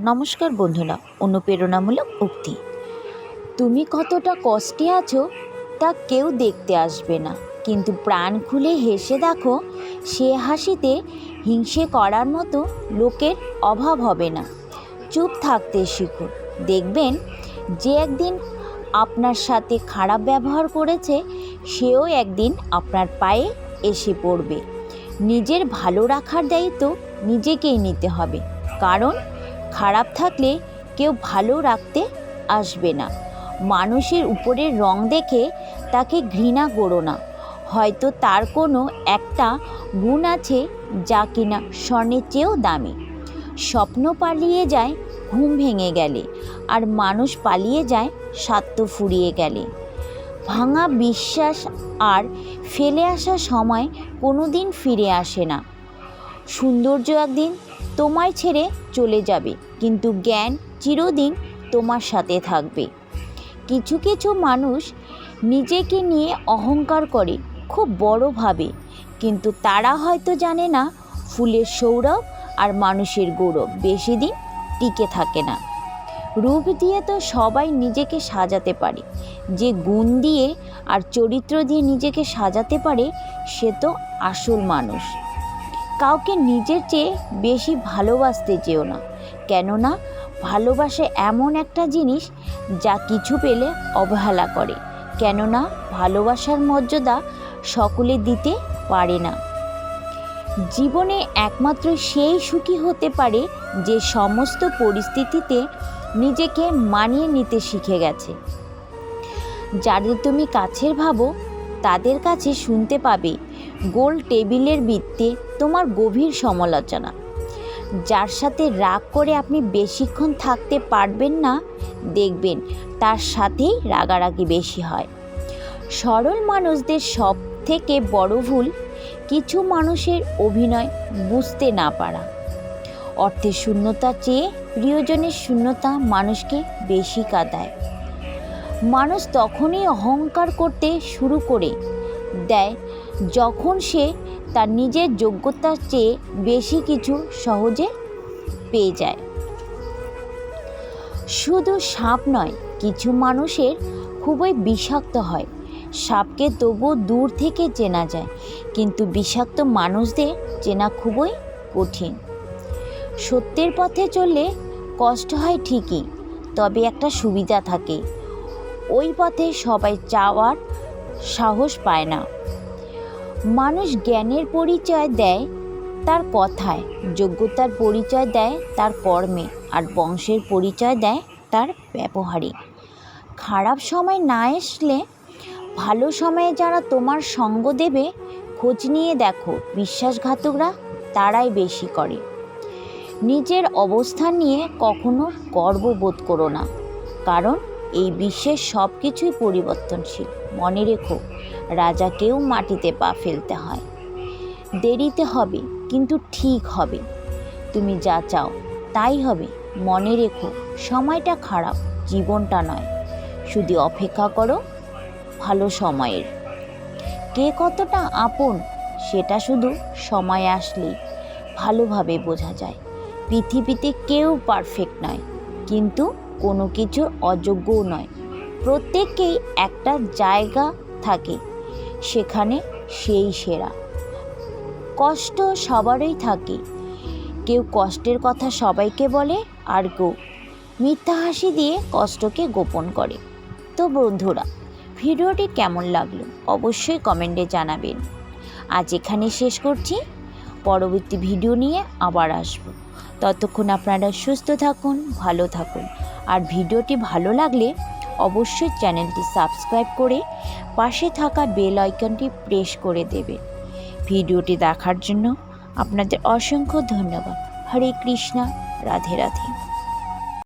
নমস্কার বন্ধুরা, অনুপ্রেরণামূলক উক্তি। তুমি কতটা কষ্টে আছো তা কেউ দেখতে আসবে না, কিন্তু প্রাণ খুলে হেসে দেখো, সে হাসিতে হিংসে করার মতো লোকের অভাব হবে না। চুপ থাকতে শিখুন, দেখবেন যে একদিন আপনার সাথে খারাপ ব্যবহার করেছে সেও একদিন আপনার পায়ে এসে পড়বে। নিজের ভালো রাখার দায়িত্ব নিজেকেই নিতে হবে, কারণ খারাপ থাকলে কেউ ভালো রাখতে আসবে না। মানুষের উপরের রং দেখে তাকে ঘৃণা করো না, হয়তো তার কোনো একটা গুণ আছে যা কিনা স্বর্ণের চেয়েও দামি। স্বপ্ন পালিয়ে যায় ঘুম ভেঙে গেলে, আর মানুষ পালিয়ে যায় স্বার্থ ফুরিয়ে গেলে। ভাঙা বিশ্বাস আর ফেলে আসা সময় কোনো দিন ফিরে আসে না। সৌন্দর্য একদিন তোমায় ছেড়ে চলে যাবে, কিন্তু জ্ঞান চিরদিন তোমার সাথে থাকবে। কিছু কিছু মানুষ নিজেকে নিয়ে অহংকার করে, খুব বড় ভাবে, কিন্তু তারা হয়তো জানে না ফুলের সৌরভ আর মানুষের গৌরব বেশি দিন টিকে থাকে না। রূপ দিয়ে তো সবাই নিজেকে সাজাতে পারে, যে গুণ দিয়ে আর চরিত্র দিয়ে নিজেকে সাজাতে পারে সে তো আসল মানুষ। কাউকে নিজের চেয়ে বেশি ভালোবাসতে চেও না, কেননা ভালোবাসা এমন একটা জিনিস যা কিছু পেলে অবহেলা করে, কেননা ভালোবাসার মর্যাদা সকলে দিতে পারে না। জীবনে একমাত্র সেই সুখী হতে পারে যে সমস্ত পরিস্থিতিতে নিজেকে মানিয়ে নিতে শিখে গেছে। যাদের তুমি কাছের ভাবো তাদের কাছে শুনতে পাবে গোল টেবিলের বৃত্তে তোমার গভীর সমালোচনা। যার সাথে রাগ করে আপনি বেশিক্ষণ থাকতে পারবেন না, দেখবেন তার সাথেই রাগারাগি বেশি হয়। সরল মানুষদের সব থেকে বড় ভুল কিছু মানুষের অভিনয় বুঝতে না পারা। অর্থের শূন্যতা চেয়ে প্রিয়জনের শূন্যতা মানুষকে বেশি কাঁদায়। মানুষ তখনই অহংকার করতে শুরু করে দেয় যখন সে তার নিজের যোগ্যতার চেয়ে বেশি কিছু সহজে পেয়ে যায়। শুধু সাপ নয়, কিছু মানুষের খুবই বিষাক্ত হয়। সাপকে তবুও দূর থেকে চেনা যায়, কিন্তু বিষাক্ত মানুষদের চেনা খুবই কঠিন। সত্যের পথে চললে কষ্ট হয় ঠিকই, তবে একটা সুবিধা থাকে, ওই পথে সবাই যাওয়ার সাহস পায় না। মানুষ জ্ঞানের পরিচয় দেয় তার কথায়, যোগ্যতার পরিচয় দেয় তার কর্মে, আর বংশের পরিচয় দেয় তার ব্যবহারে। খারাপ সময় না আসলে ভালো সময়ে যারা তোমার সঙ্গ দেবে খোঁজ নিয়ে দেখো, বিশ্বাসঘাতকরা তারাই বেশি করে। নিজের অবস্থান নিয়ে কখনো গর্ববোধ করো না, কারণ এই বিশ্বের সব কিছুই পরিবর্তনশীল। মনে রেখো, রাজাকেও মাটিতে পা ফেলতে হয়। দেরিতে হবে, কিন্তু ঠিক হবে। তুমি যা চাও তাই হবে। মনে রেখো, সময়টা খারাপ, জীবনটা নয়। শুধু অপেক্ষা করো ভালো সময়ের। কে কতটা আপন সেটা শুধু সময় আসলেই ভালোভাবে বোঝা যায়। পৃথিবীতে কেউ পারফেক্ট নয়, কিন্তু কোনো কিছুর অযোগ্যও নয়। প্রত্যেককেই একটা জায়গা থাকে, সেখানে সেই সেরা। কষ্ট সবারই থাকে, কেউ কষ্টের কথা সবাইকে বলে, আর কেউ মিথ্যা হাসি দিয়ে কষ্টকে গোপন করে। তো বন্ধুরা, ভিডিওটি কেমন লাগলো অবশ্যই কমেন্টে জানাবেন। আজ এখানে শেষ করছি, পরবর্তী ভিডিও নিয়ে আবার আসব। ততক্ষণ আপনারা সুস্থ থাকুন, ভালো থাকুন, আর ভিডিওটি ভালো লাগলে অবশ্যই চ্যানেলটি সাবস্ক্রাইব করে পাশে থাকা বেল আইকনটি প্রেস করে দেবেন। ভিডিওটি দেখার জন্য আপনাদের অসংখ্য ধন্যবাদ। হরে কৃষ্ণা, রাধে রাধে।